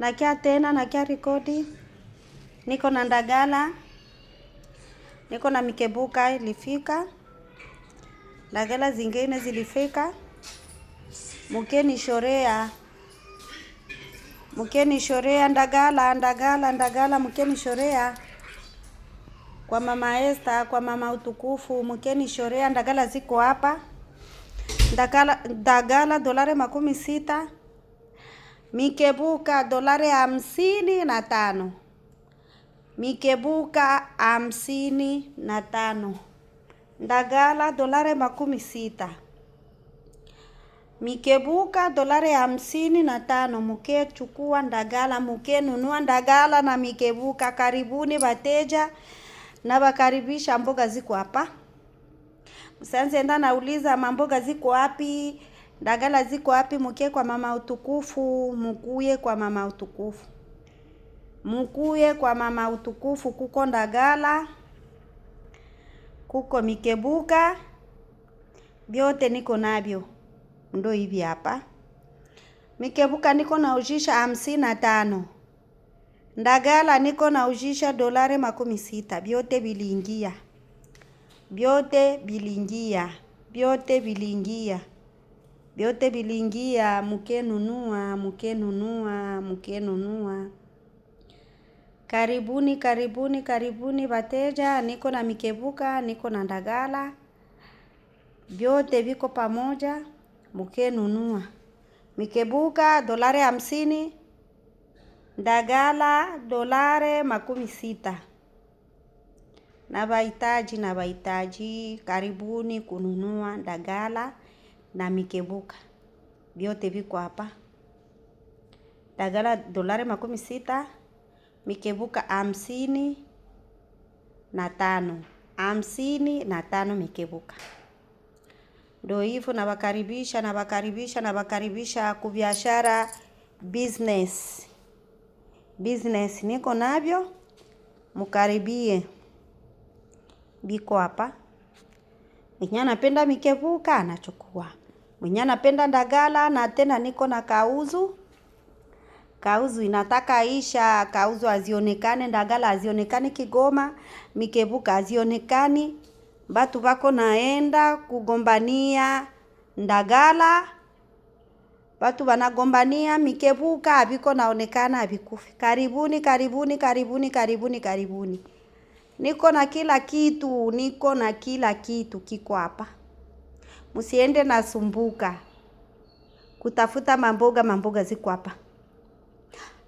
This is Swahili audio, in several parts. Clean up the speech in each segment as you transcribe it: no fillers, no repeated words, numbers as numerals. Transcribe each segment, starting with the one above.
Nakia tena, nakia rekodi. Niko na ndagala. Niko na mikebuka ilifika. Ndagala zingine zilifika. Mukeni shorea ndagala mukeni shorea. Kwa mama Esther, kwa mama utukufu, mukeni shorea ndagala ziko hapa. Ndagala $60. Mikebuka $55. Mikebuka $55. Ndagala $60. Mikebuka $55. Muke chukua ndagala, muke nunua ndagala na mikebuka. Karibuni wateja na wakaribisha, mboga ziko hapa. Msianze enda nauliza mamboga ziko wapi, ndagala ziko wapi. Muke kwa mama utukufu, mukuye kwa mama utukufu. Mukuye kwa mama utukufu, kuko ndagala, kuko mikebuka, vyote niko navyo. Ndo hivi hapa. Mikebuka niko naujisha 55. Ndagala niko naujisha $60. Vyote biliingia. Vyote biliingia. Muke nunua. Karibuni wateja. Niko na mikebuka, niko na ndagala. Vyote viko pamoja. Muke nunua. Mikebuka $50. Ndagala $60. Na bahitaji karibuni kununua ndagala na mikebuka. Vyote viko hapa. Ndagala $60. Mikebuka 55. 55 mikebuka. Ndo hivyo nawakaribisha kubiashara business. Niko navyo. Mukaribie. Biko hapa. Mwenye anapenda mikebuka anachukua. Mwenye anapenda ndagala na tena niko na kauzu. Kauzu inataka isha, kauzu azionekane, ndagala azionekane Kigoma, mikebuka azionekani. Batu bako naenda kugombania ndagala. Batu banagombania mikebuka, abiko naonekana abikufi. Karibuni. Niko na kila kitu kiko hapa. Musiende nasumbuka kutafuta mamboga ziko hapa.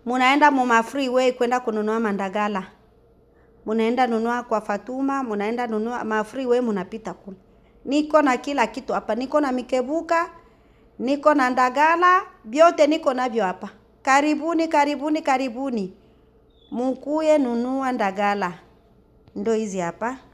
Munaenda muma freeway kwenda kununua mandagala. Munaenda nunua kwa Fatuma, munaenda nunua ma freeway, munapita kuna. Niko na kila kitu hapa. Niko na mikebuka, niko na ndagala, vyote niko navyo hapa. Karibuni. Mukuye nunua ndagala. Ndo hizi hapa.